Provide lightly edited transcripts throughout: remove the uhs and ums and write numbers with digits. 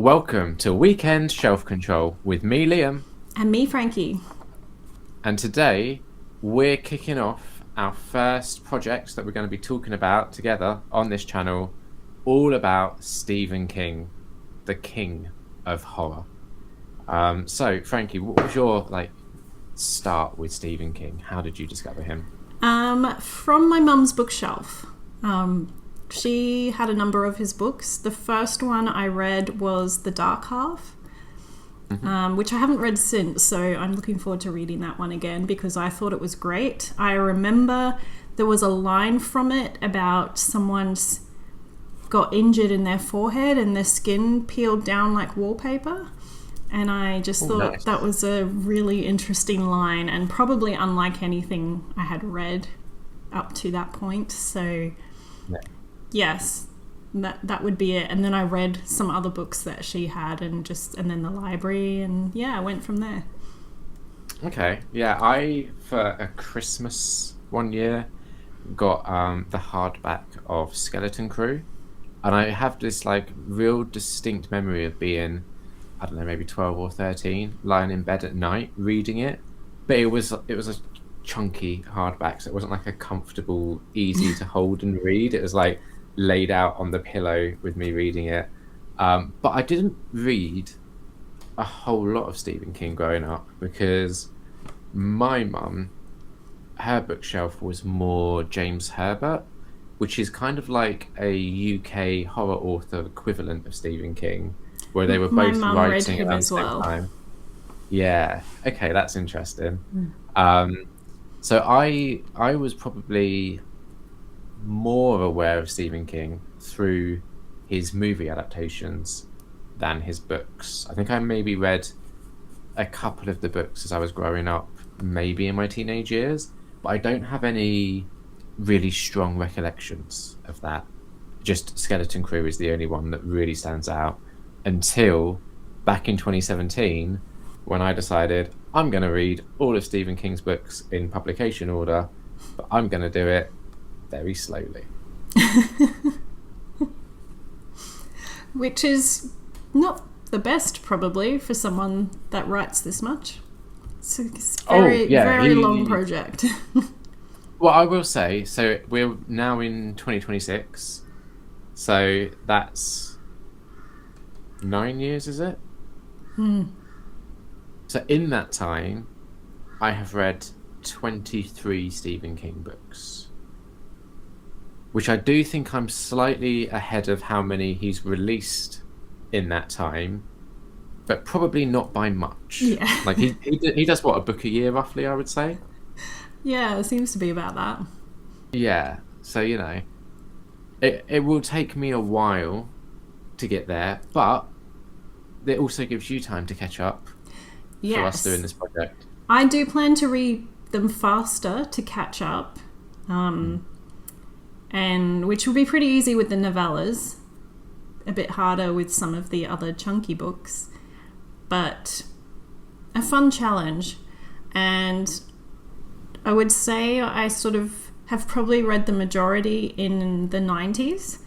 Welcome to Weekend Shelf Control with me, Liam, And me, Frankie. and today we're kicking off our first project that we're going to be talking about together on this channel, all about Stephen King, the king of horror. So, Frankie, what was your start with Stephen King? How did you discover him? From my mum's bookshelf. She had a number of his books. The first one I read was The Dark Half, which I haven't read since, so I'm looking forward to reading that one again because I thought it was great. I remember there was a line from it about someone's got injured in their forehead and their skin peeled down like wallpaper. And I just thought nice. that was a really interesting line and probably unlike anything I had read up to that point. So, Yeah. yes, that would be it. And then I read some other books that she had and then the library, and yeah, I went from there. Okay, yeah, I for a Christmas one year got the hardback of Skeleton Crew, and I have this real distinct memory of being, I don't know, maybe 12 or 13, lying in bed at night reading it. But it was a chunky hardback, so it wasn't like a comfortable, easy to hold and read. It was like laid out on the pillow with me reading it. But I didn't read a whole lot of Stephen King growing up because my mum, her bookshelf was more James Herbert, which is kind of like a UK horror author equivalent of Stephen King, where they were My both mum read writing him around the as same well. time. Yeah, okay, that's interesting. Um, so I was probably more aware of Stephen King through his movie adaptations than his books. I think I maybe read a couple of the books as I was growing up, maybe in my teenage years, but I don't have any really strong recollections of that. Just Skeleton Crew is the only one that really stands out until back in 2017 when I decided I'm going to read all of Stephen King's books in publication order, but I'm going to do it very slowly. Which is not the best, probably, for someone that writes this much. It's a Oh, very, yeah, very long project. well, I will say, so we're now in 2026, so that's 9 years, is it? So in that time, I have read 23 Stephen King books, which I do think I'm slightly ahead of how many he's released in that time, but probably not by much. Yeah. Like he does what, a book a year roughly, I would say. Yeah, it seems to be about that. Yeah, so it will take me a while to get there, but it also gives you time to catch up for us doing Yes. this project. I do plan to read them faster to catch up, and which will be pretty easy with the novellas, a bit harder with some of the other chunky books, but a fun challenge. And I would say I sort of have probably read the majority in the 90s,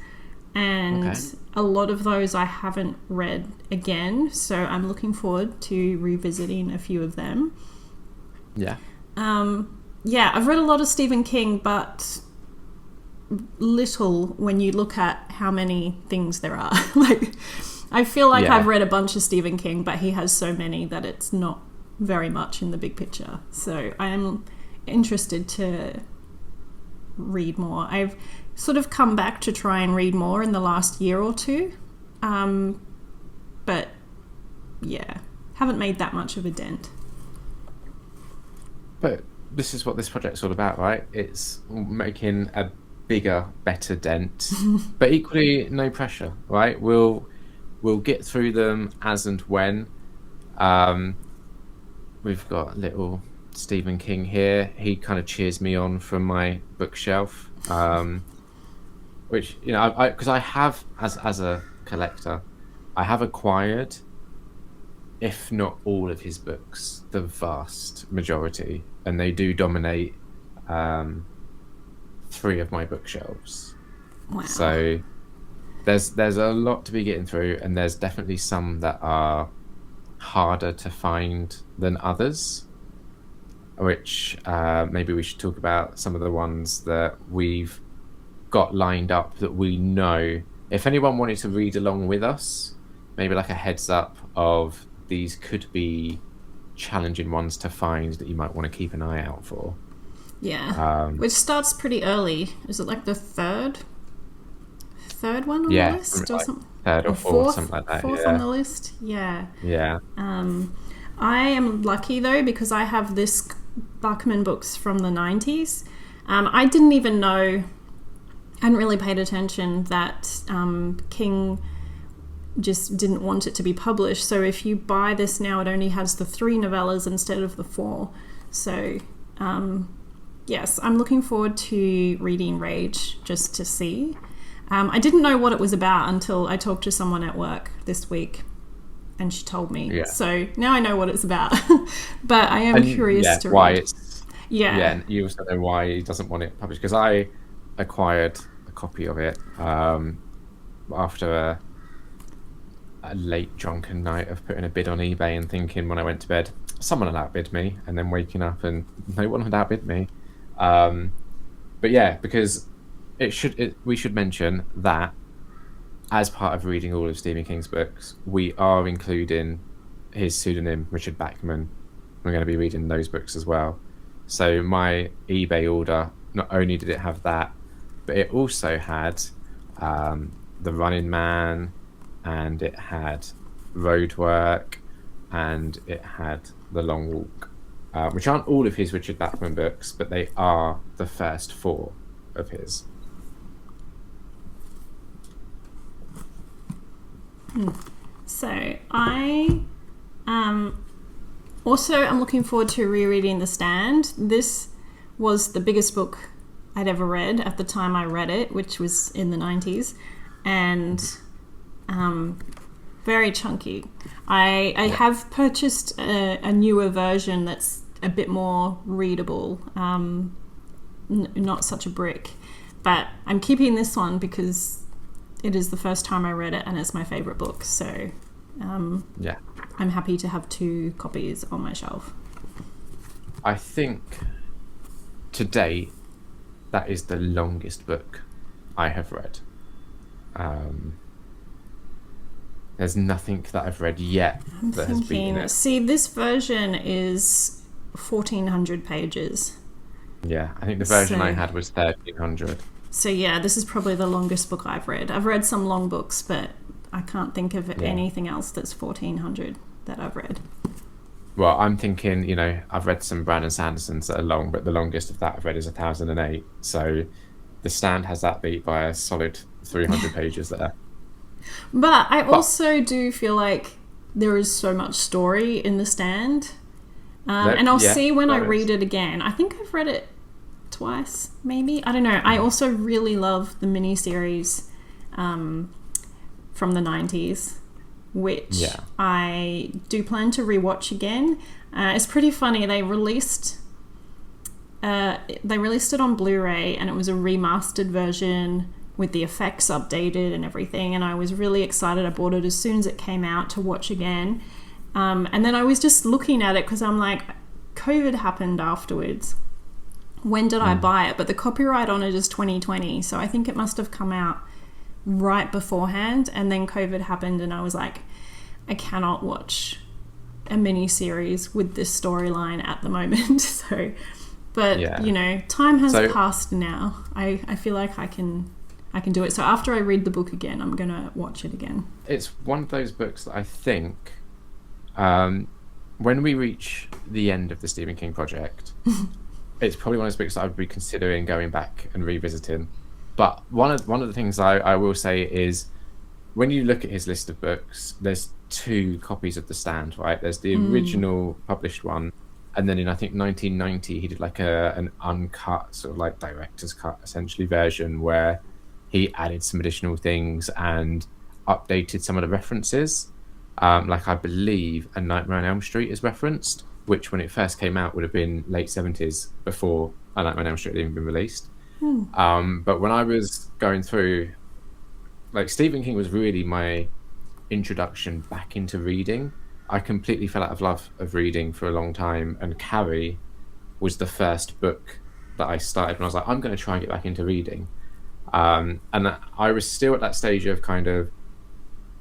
and Okay. a lot of those I haven't read again, so I'm looking forward to revisiting a few of them. Yeah. Yeah, I've read a lot of Stephen King, but little when you look at how many things there are. I feel like Yeah. I've read a bunch of Stephen King, but he has so many that it's not very much in the big picture. So I am interested to read more. I've sort of come back to try and read more in the last year or two, but yeah, haven't made that much of a dent. But this is what this project's all about, right? It's making a bigger, better dent, but equally no pressure, right? We'll get through them as and when. We've got little Stephen King here. He kind of cheers me on from my bookshelf, which I because I have as a collector, I have acquired, if not all of his books, the vast majority, and they do dominate three of my bookshelves. Wow. So there's a lot to be getting through, and there's definitely some that are harder to find than others, which maybe we should talk about some of the ones that we've got lined up that we know. If anyone wanted to read along with us, maybe like a heads up of these could be challenging ones to find that you might want to keep an eye out for. Yeah. Which starts pretty early. Is it like the third one on the Yeah, list or like something? third or Or fourth, fourth? something like that. Fourth on Yeah, the list? Yeah. yeah, I am lucky though because I have this Buckman books from the 90s. I didn't even know, hadn't really paid attention that King just didn't want it to be published. So if you buy this now, it only has the 3 novellas instead of the 4. So yes, I'm looking forward to reading Rage just to see. I didn't know what it was about until I talked to someone at work this week and she told me. yeah. So now I know what it's about. But I am And curious to why read. it's Yeah. and you also know why he doesn't want it published, because I acquired a copy of it after a late drunken night of putting a bid on eBay and thinking when I went to bed someone had outbid me, and then waking up and no one had outbid me. But yeah, because we should mention that as part of reading all of Stephen King's books, we are including his pseudonym Richard Bachman. We're going to be reading those books as well. So my eBay order, not only did it have that, but it also had The Running Man, and it had Roadwork, and it had The Long Walk, which aren't all of his Richard Bachman books, but they are the first 4 of his. So I also am looking forward to rereading The Stand. This was the biggest book I'd ever read at the time I read it, which was in the 90s, and very chunky. I have purchased a newer version that's a bit more readable, not such a brick, but I'm keeping this one because it is the first time I read it and it's my favourite book, so Yeah. I'm happy to have 2 copies on my shelf. I think to date that is the longest book I have read. There's nothing that I've read yet that has beaten it. See, this version is 1,400 pages. Yeah, I think the version I So- had was 1,300. So yeah, this is probably the longest book I've read. I've read some long books, but I can't think of anything else that's 1,400 that I've read. Well, I'm thinking, I've read some Brandon Sandersons that are long, but the longest of that I've read is 1,008. So The Stand has that beat by a solid 300 pages there. But I also do feel like there is so much story in The Stand. And I'll see when I read it again. I think I've read it twice, maybe. I don't know. I also really love the miniseries from the 90s, which I do plan to rewatch again. It's pretty funny. They released it on Blu-ray, and it was a remastered version with the effects updated and everything, and I was really excited. I bought it as soon as it came out to watch again. And then I was just looking at it because I'm like, COVID happened afterwards. When did I buy it? But the copyright on it is 2020, so I think it must have come out right beforehand, and then COVID happened, and I was like, I cannot watch a mini-series with this storyline at the moment. Time has passed now. I feel like I can do it. So after I read the book again, I'm gonna watch it again. It's one of those books that I think when we reach the end of the Stephen King project, it's probably one of those books that I would be considering going back and revisiting. But one of the things I will say is, when you look at his list of books, there's 2 copies of The Stand, right? There's the original published one, and then in, I think, 1990, he did like an uncut, sort of like director's cut, essentially, version where he added some additional things and updated some of the references. Like, I believe A Nightmare on Elm Street is referenced, which when it first came out would have been late 70s, before A Nightmare on Elm Street had even been released. But when I was going through like Stephen King was really my introduction back into reading. I completely fell out of love of reading for a long time, and Carrie was the first book that I started when I was like, I'm going to try and get back into reading. And I was still at that stage of kind of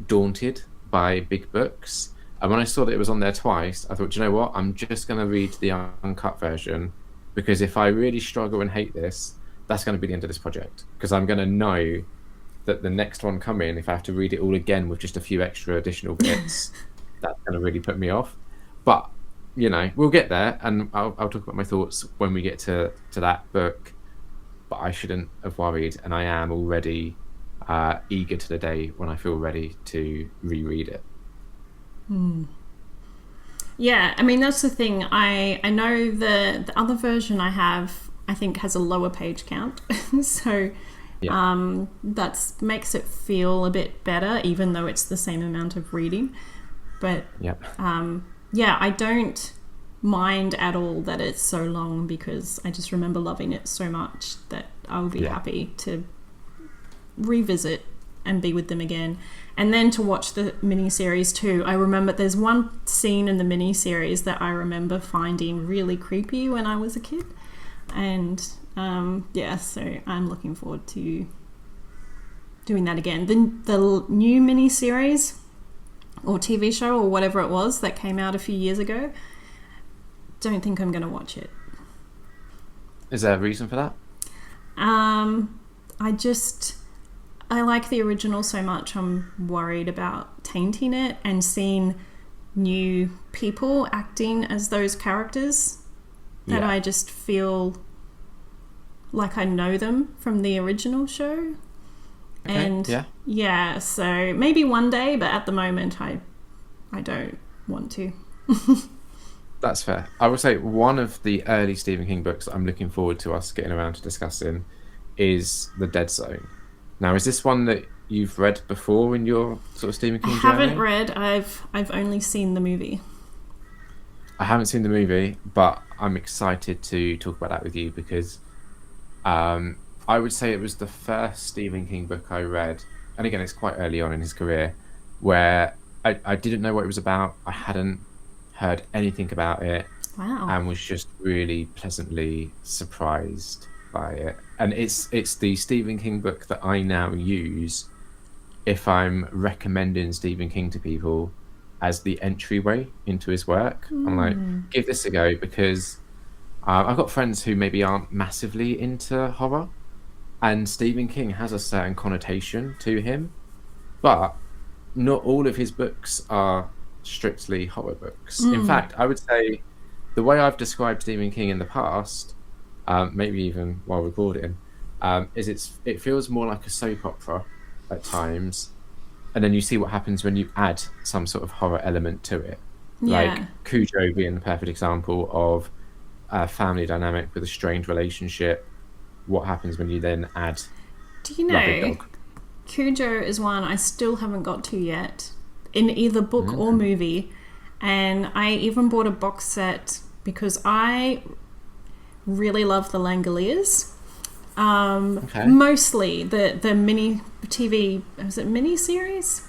daunted by big books. And when I saw that it was on there twice, I thought, "Do you know what? I'm just going to read the uncut version, because if I really struggle and hate this, that's going to be the end of this project. Because I'm going to know that the next one coming, if I have to read it all again with just a few extra additional bits, that's going to really put me off." But we'll get there, and I'll talk about my thoughts when we get to that book. But I shouldn't have worried, and I am already eager to the day when I feel ready to reread it. Yeah, I mean, that's the thing. I know the other version I have, I think, has a lower page count. So Yeah. that makes it feel a bit better, even though it's the same amount of reading. But Yep. yeah, I don't mind at all that it's so long, because I just remember loving it so much that I would be Yeah. happy to revisit and be with them again. And then to watch the miniseries too. I remember there's one scene in the miniseries that I remember finding really creepy when I was a kid. And yeah, so I'm looking forward to doing that again. The new miniseries or TV show or whatever it was that came out a few years ago, don't think I'm going to watch it. Is there a reason for that? I like the original so much, I'm worried about tainting it and seeing new people acting as those characters that Yeah. I just feel like I know them from the original show. Okay. And Yeah. yeah, so maybe one day, but at the moment I don't want to. That's fair. I would say one of the early Stephen King books that I'm looking forward to us getting around to discussing is The Dead Zone. Now, is this one that you've read before in your sort of Stephen I King haven't journey? read. I've only seen the movie. I haven't seen the movie, but I'm excited to talk about that with you because I would say it was the first Stephen King book I read, and again, it's quite early on in his career, where I didn't know what it was about. I hadn't heard anything about it, Wow. and was just really pleasantly surprised by it. And it's the Stephen King book that I now use if I'm recommending Stephen King to people as the entryway into his work. I'm like, give this a go because I've got friends who maybe aren't massively into horror, and Stephen King has a certain connotation to him, but not all of his books are strictly horror books. In fact, I would say the way I've described Stephen King in the past, maybe even while recording, is it feels more like a soap opera at times, and then you see what happens when you add some sort of horror element to it. Like Yeah. Cujo being the perfect example of a family dynamic with a strained relationship. What happens when you then add Do you Rabid know, Dog? Cujo is one I still haven't got to yet, in either book or Mm. movie. And I even bought a box set because I really love the Langoliers. Okay. Mostly the mini TV, was it mini series?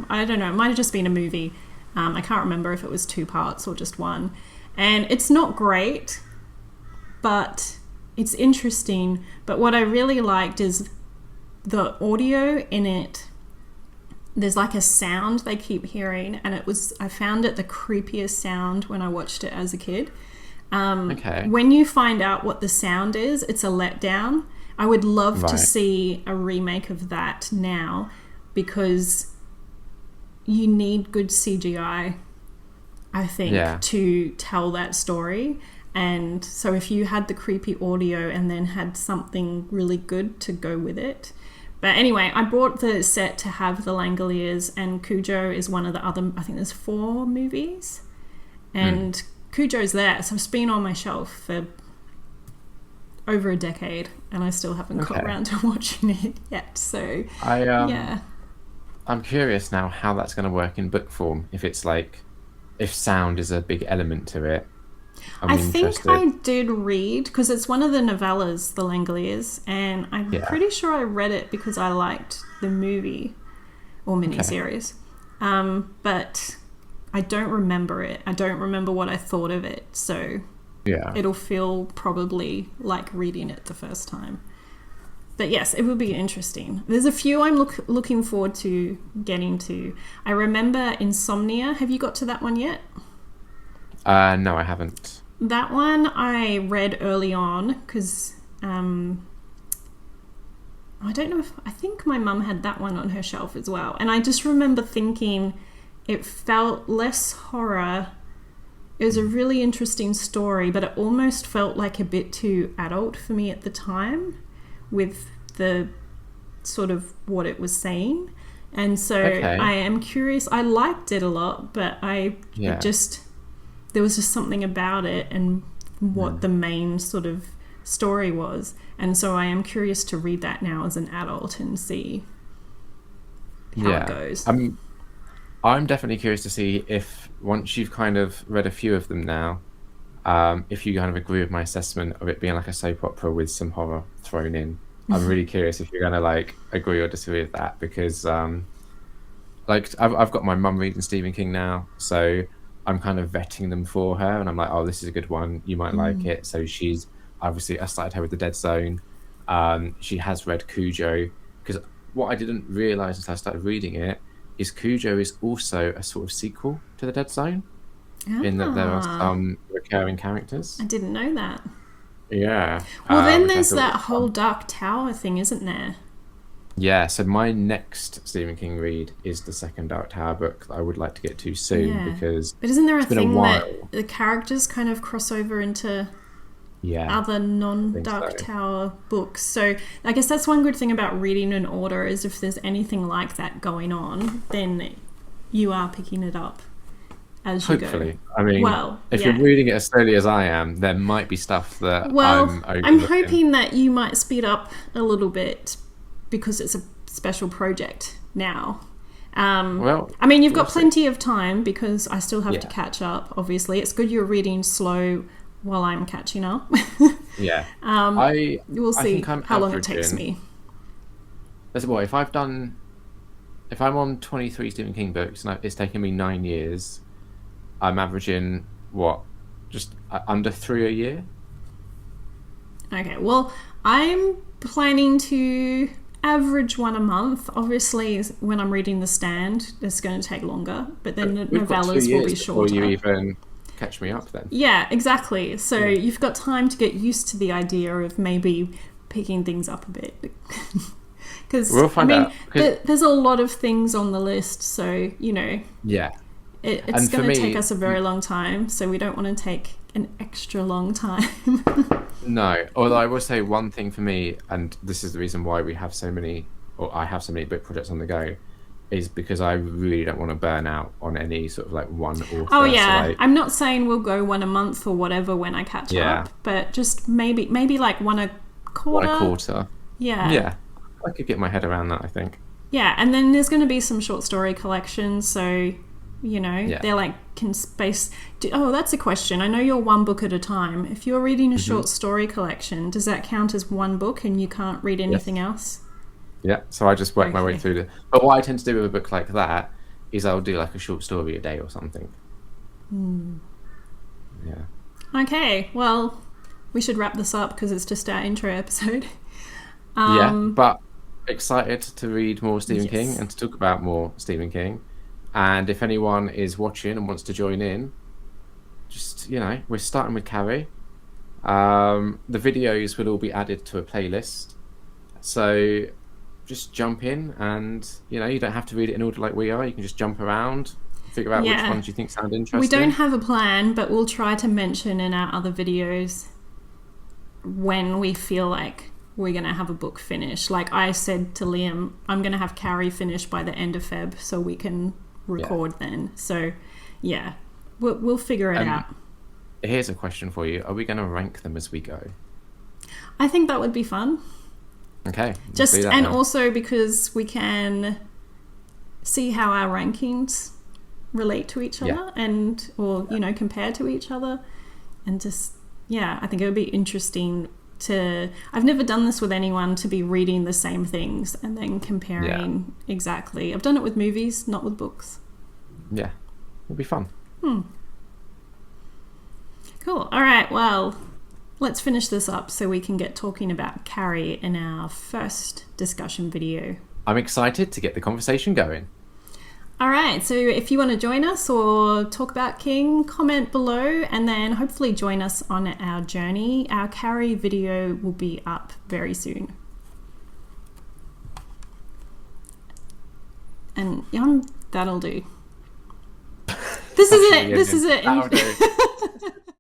I don't know, it might have just been a movie. I can't remember if it was 2 parts or just one. And it's not great, but it's interesting. But what I really liked is the audio in it. There's like a sound they keep hearing, and I found it the creepiest sound when I watched it as a kid. Okay. When you find out what the sound is, it's a letdown. I would love to Right. see a remake of that now, because you need good CGI, I think, Yeah. to tell that story. And so if you had the creepy audio and then had something really good to go with it. But anyway, I bought the set to have the Langoliers, and Cujo is one of the other, I think there's 4 movies. And Cujo's there, so it's been on my shelf for over a decade, and I still haven't got Okay. around to watching it yet. So, I yeah. I'm curious now how that's going to work in book form. If it's like, if sound is a big element to it, I'm I think interested. I did read, because it's one of the novellas, The Langoliers, and I'm Yeah. pretty sure I read it because I liked the movie or Okay. miniseries. But I don't remember it. I don't remember what I thought of it, so Yeah. it'll feel probably like reading it the first time. But yes, it would be interesting. There's a few I'm looking forward to getting to. I remember Insomnia. Have you got to that one yet? No, I haven't. That one I read early on because I don't know if I think my mum had that one on her shelf as well. And I just remember thinking it felt less horror. It was a really interesting story, but it almost felt like a bit too adult for me at the time with the sort of what it was saying. And so Okay. I am curious. I liked it a lot, but it Yeah. just there was just something about it and what Mm. the main sort of story was. And so I am curious to read that now as an adult and see how it Yeah. goes. I'm definitely curious to see if once you've kind of read a few of them now, if you kind of agree with my assessment of it being like a soap opera with some horror thrown in. I'm really curious if you're gonna like agree or disagree with that because like I've got my mum reading Stephen King now, so I'm kind of vetting them for her, and I'm like, oh, this is a good one, you might like it. So she's obviously I started her with The Dead Zone. She has read Cujo because what I didn't realize until I started reading it is Cujo is also a sort of sequel to The Dead Zone in that there are Ah, some recurring I characters. didn't know that. Yeah, Well, then which I there's thought that was whole fun. Dark Tower thing, isn't there? Yeah, so my next Stephen King read is the second Dark Tower book that I would like to get to soon Yeah. because But isn't there a it's been a thing that while. the characters kind of cross over into Yeah, other I think so. non-Dark Tower books? So I guess that's one good thing about reading in order is if there's anything like that going on, then you are picking it up as you go. Hopefully. I mean, Well, if you're yeah. reading it as slowly as I am, there might be stuff that Well, I'm I'm overlooking. hoping that you might speed up a little bit because it's a special project now. Well, I mean, you've we'll got see. plenty of time because I still have to Yeah, catch up, obviously. It's good you're reading slow while I'm catching up. yeah. I We'll I think see I'm how long it takes averaging. me. That's what if I'm on 23 Stephen King books and it's taken me 9 years, I'm averaging what, just under three a year. Okay, well, I'm planning to average one a month. Obviously, when I'm reading The Stand, it's going to take longer, but then the We've got two novellas will years be before you shorter. even catch me up. Then. Yeah, exactly. So Yeah. you've got time to get used to the idea of maybe picking things up a bit. Because, We'll I find mean, out. 'Cause, there's a lot of things on the list, so, yeah, it's and for going to take me, us a very long time, so we don't want to take an extra long time. no. Although I will say one thing for me, and this is the reason why we have so many, or I have so many book projects on the go, is because I really don't want to burn out on any sort of like one Oh author. So yeah, like, I'm not saying we'll go one a month or whatever when I catch yeah, up, but just maybe like one a one a quarter. quarter. Yeah. Yeah, I could get my head around that. I think. Yeah, and then there's going to be some short story collections, so Yeah. they're like can space. Oh, that's a question. I know you're one book at a time. If you're reading a Hmm. short story collection, does that count as one book and you can't read anything Yes. else? Yeah. So I just work my way Okay. through the. But what I tend to do with a book like that is I'll do like a short story a day or something. Yeah. Okay. Well, we should wrap this up because it's just our intro episode. Yeah, Um. but excited to read more Stephen King Yes. and to talk about more Stephen King. And if anyone is watching and wants to join in, just we're starting with Carrie. The videos will all be added to a playlist, so just jump in, and you don't have to read it in order like we are. You can just jump around, figure out which Yeah. ones you think sound We don't interesting. have a plan, but we'll try to mention in our other videos when we feel like we're going to have a book finished. Like I said to Liam, I'm going to have Carrie finished by the end of Feb so we can Yeah. record then. So, yeah, we'll figure it out. Here's a question for you: are we going to rank them as we go? I think that would be fun. Okay, let's Just do that and then. also because we can see how our rankings relate to each Yeah. other and or compare to each other. and just, yeah, I think it would be interesting to, I've never done this with anyone, to be reading the same things and then comparing exactly. I've done it with movies, not with books. Yeah, it'll be fun. Cool. All right, well, let's finish this up so we can get talking about Carrie in our first discussion video. I'm excited to get the conversation going. All right, so if you want to join us or talk about King, comment below, and then hopefully join us on our journey. Our Carrie video will be up very soon. And that'll do. This is it. This is it. That'll do.